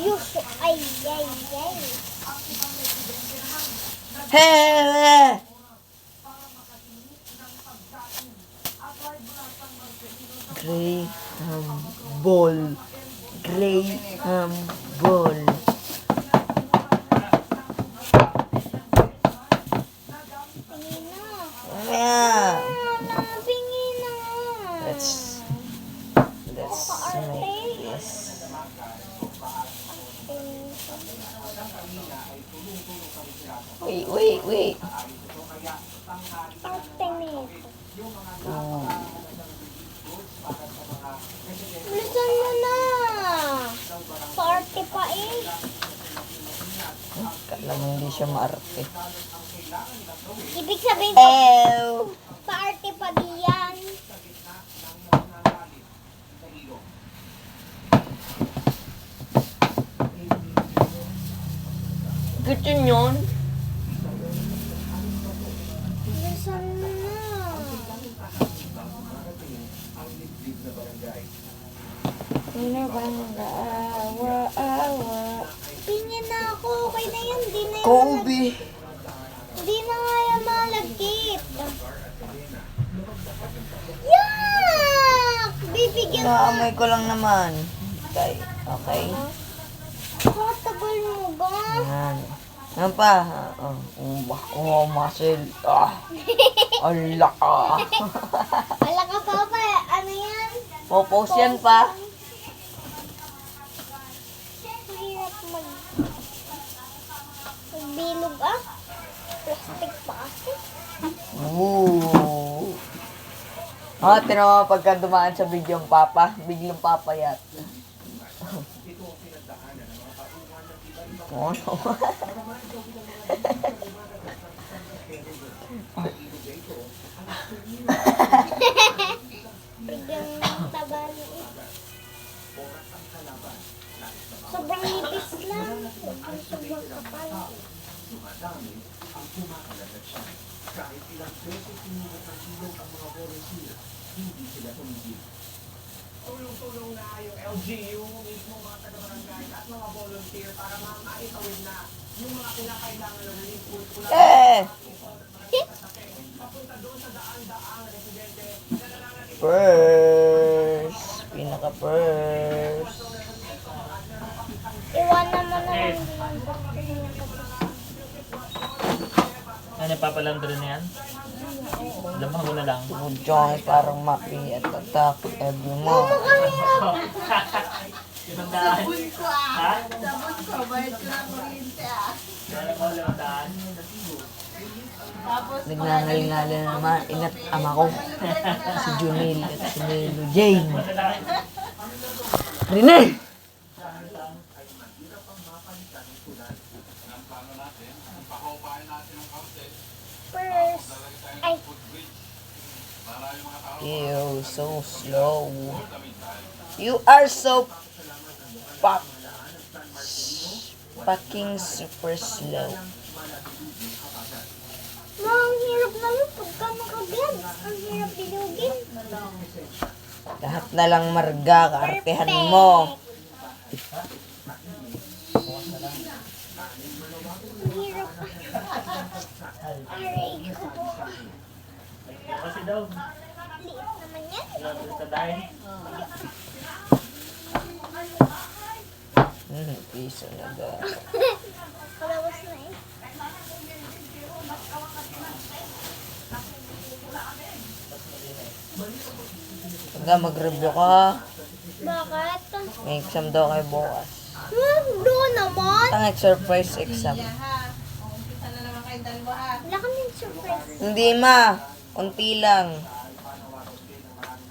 Yuso, ay, ay, ay. Hey! Graham Ball. Graham Ball. Tingin na. Yeah. Tingin na. Let's make this. Wait. Arte nito. Oh. Bilisan mo na. Paarte pa eh. Kala mo hindi siya maarte. Ibig sabihin, Ew! paarte pa diyan. Gusto yun? Bilisan mo na. Sino bang nag-aawa-awa? Tingin na ako. Okay na yan. Di na yan. Kobe! Hindi na nga yan malagkit. Yak! Bibigyan mo. Naamoy ko lang naman. Okay. Katagal mo ba? Yan. Yan pa. Muscle. Ala ka. Ala ka pa ba? Ano yan? Popos yan pa. Hirap magbilog ah. Plastic pa kasi. Ooh. Tinawa pagka dumaan sa bidyong papa. Biglang papayat. Oh, no. Biglang taba niya. Sobrang nipis lang. Sobrang kapal. Tulong-tulong na yung LGU, mismo mga taga-barangay at mga volunteer para maitawid na yung mga kinakailangan na relief mula papunta doon sa daan-daang residente na nananatili. First. Pinaka-first. Iwanan mo na lang din. Ano, papalandro na yan? Lamang mo na lang. Joy parang mapi at attack every month. Ibang daan. Ha? Sabon ko, bayad ko ng kuryente ah. Wala mo limang daan. Tapos, Nagnangalingali na naman, inat ama ko. Si Junil at si Melo Jane. Rene! First. Ay. Ew, so slow. You are so pop. Fucking super slow. Ang hirap naman pagka nakablog. Ang hirap bilugin. Lahat na lang marga, kaartehan mo. Ang hirap. Aray ko po. Kasi daw, Liit naman yan. lalabas ka dahil. Piso na ba? Palawas na eh. Pagka mag-review ka, Bakit? may exam daw kayo bukas. Doon naman. Ang surprise exam. ha, umpisa na naman kayong dalawa ha. Wala kami surprise. Hindi ma, unti lang.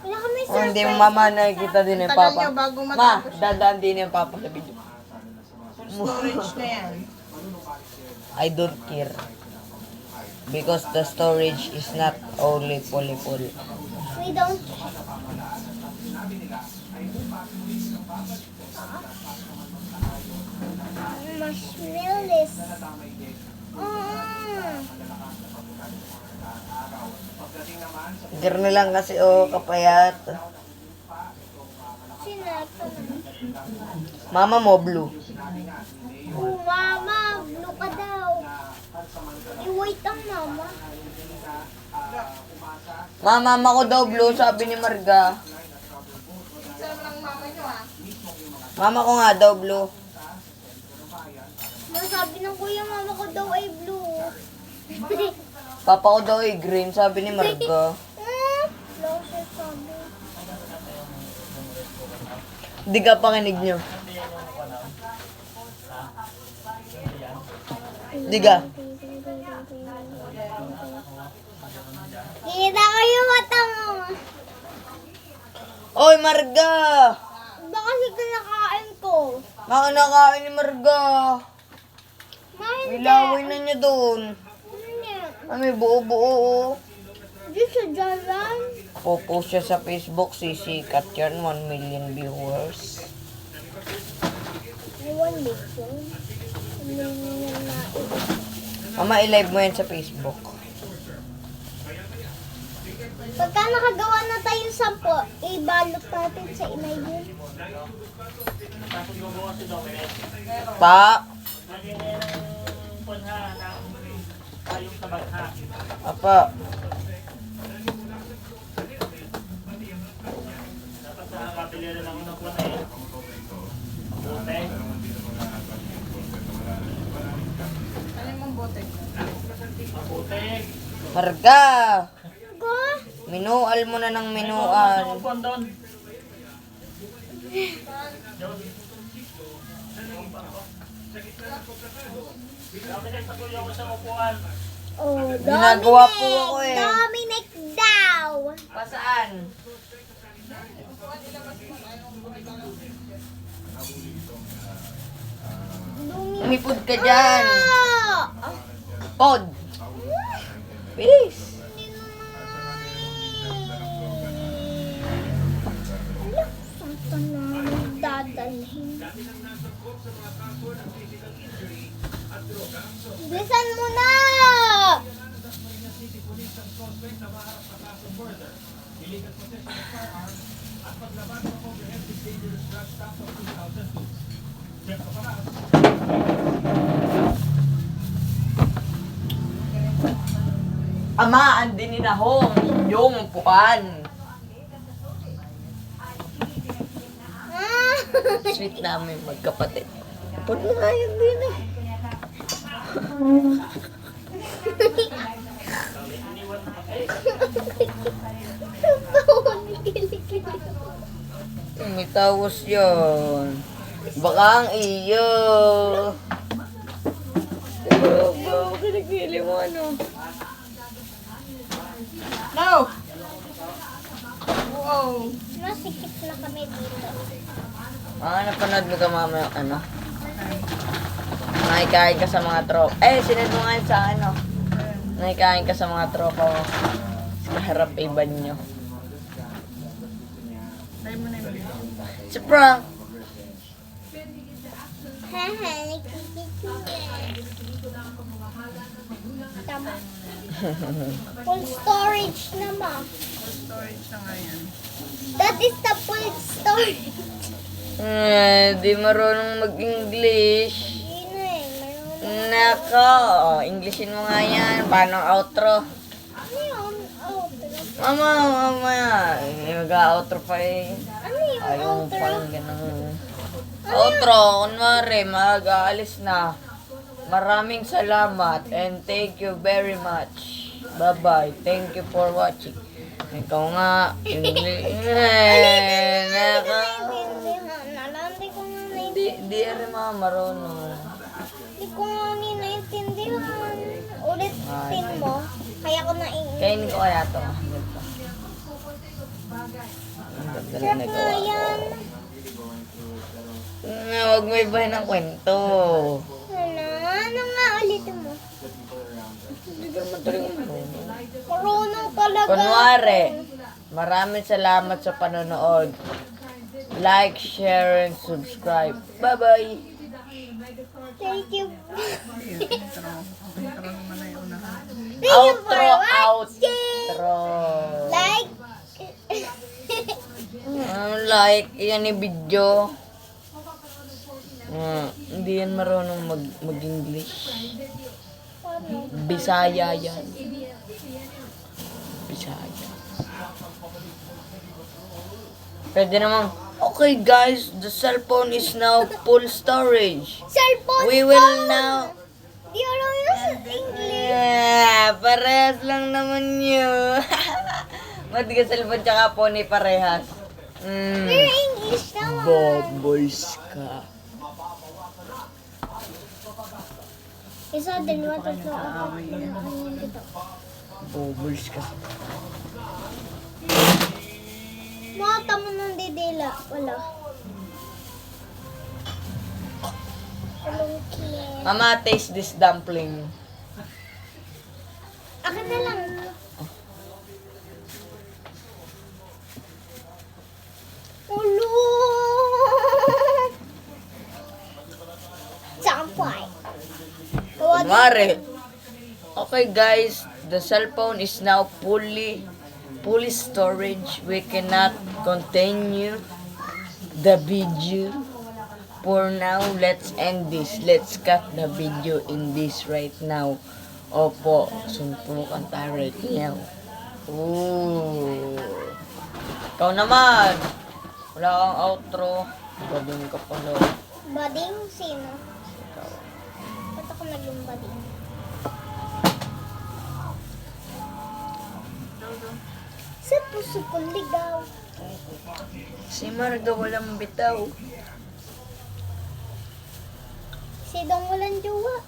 Wala kami O surprise. hindi mo mama nakikita din yung Tagal papa. nyo bago Ma, matapos. dadaan din yung papa sa video. Storage na yan. I don't care. Because the storage is not only full. We don't. Marshmallows. Girl na lang kasi kapayat. Sinato. Mama mo blue. Oh, mama, blue ka daw. I-wait ang mama. Mama ko daw blue, sabi ni Marga. Isa naman ang mama nyo ah. Mama ko nga daw blue. Sabi ng kuya, mama ko daw ay blue. Papa ko daw ay green, sabi ni Marga. Blue siya sabi. Di ka pakinig nyo. Di ka. Kita ko yung mata mo. Oy, Marga! Ba kasi kinakain ko? Nakain ni Marga. Hindi. Ilawin na niya doon. Hindi. May buo-buo. Di siya dyan. Popost siya sa Facebook, sisikat yan, 1 million viewers. May 1 million. Mama, i-live mo yan sa Facebook. Pagka nakagawa na tayong 10, ibalot natin sa inay yun. Tapos gumawa si Dominic. Pa! Lagi na yung punha ng payong sa bagha. Apa? Dapat nakakabili rin ako ng punha eh. Bote. Ano yung bote? Mabuti. Marga! Ko? Minual mo na ng minual. Upuan doon. Dapat yung patuloy ako sa upuan. Oh, Ginagawa po ako eh. Dominic daw. Pasaan? Umipod ka dyan. Ah! Pod. Bilis. Saan ka namin dadalhin? Bilisan mo na! Ama, andin na hong yung upuan. Ah! Sweet namin magkapatid. Pod na nga yan din eh. May tawas yun. Baka ang iyo. Baka kinigili mo ano. No! Wow! Masikip na kami dito. Napanood mo ka mamaya ano? Nakikain ka sa mga tropa. Sinad mo nga yun sa ano. Nakikain ka sa mga tropa mo. Sa harap iban nyo. Try mo na yung video. Si prank. Haha, nagkikikulit. Tama. Full storage naman. Storage na nga yan. That is the full storage. Di marunong mag-English. Yun eh, mayroon. Nako, Englishin mo nga yan. Paano outro? Ano yun? Outro. Mamaya. Mag-outro pa eh. Ano yung Ayaw mo outro? palang ganun. Outro, kunwari, mag-aalis na. Maraming salamat and thank you very much. Bye-bye. Thank you for watching. Ikaw nga, English. Nako. Nalandi ko nga naintindihan. Di rin mga marunong. Hindi ko nga naintindihan. Ulitin mo. Kaya ko naintindihan. Kainin ko kaya to. Sarap nga yan. Huwag mo ibahin ang kwento. Ano nga ulitin mo? Hindi ka naman talaga marunong. Marunong talaga. Kunwari, maraming salamat sa panonood. Like, share, and subscribe. Bye-bye! Thank you. Intro. Intro naman na yung unahan. Thank you for Outro, watching. outro. Like. Like, yan yung video. Hindi yan marunong mag-English. Ano? Bisaya yan. Bisaya. Pwede namang, okay guys, the cell phone is now full storage. Cellphone We will now... Di alam yung sa English. Parehas lang naman yun. Ba't ka cellphone tsaka phone parehas? Pero English naman. Boys ka. Isa, dalawa, tatlo, apat, lima, anim, pito. Boys ka. Mata mo ng didila. Wala. Walang clear. Mama, taste this dumpling. Akin na lang. Ulo! Sampay. Tawagin. Kunwari. Okay guys, the cell phone is now fully storage. We cannot continue the video. For now, let's end this. Let's cut the video in this right now. Opo, suntukan tayo right now. Ooh. Ikaw naman. Wala kang outro. Bading ka pa no. Bading? Sino? Ba't ako naging bading? Sa puso kong ligaw. Si Marga walang bitaw. Si Dong walang jowa.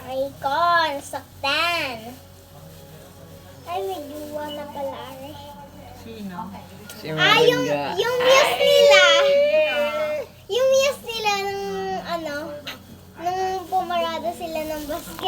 Icon, saktan. Ay, may jowa na pala. Sino? Si Ah, yung muse nila. Yung muse nila ng nung pumarada sila ng basket.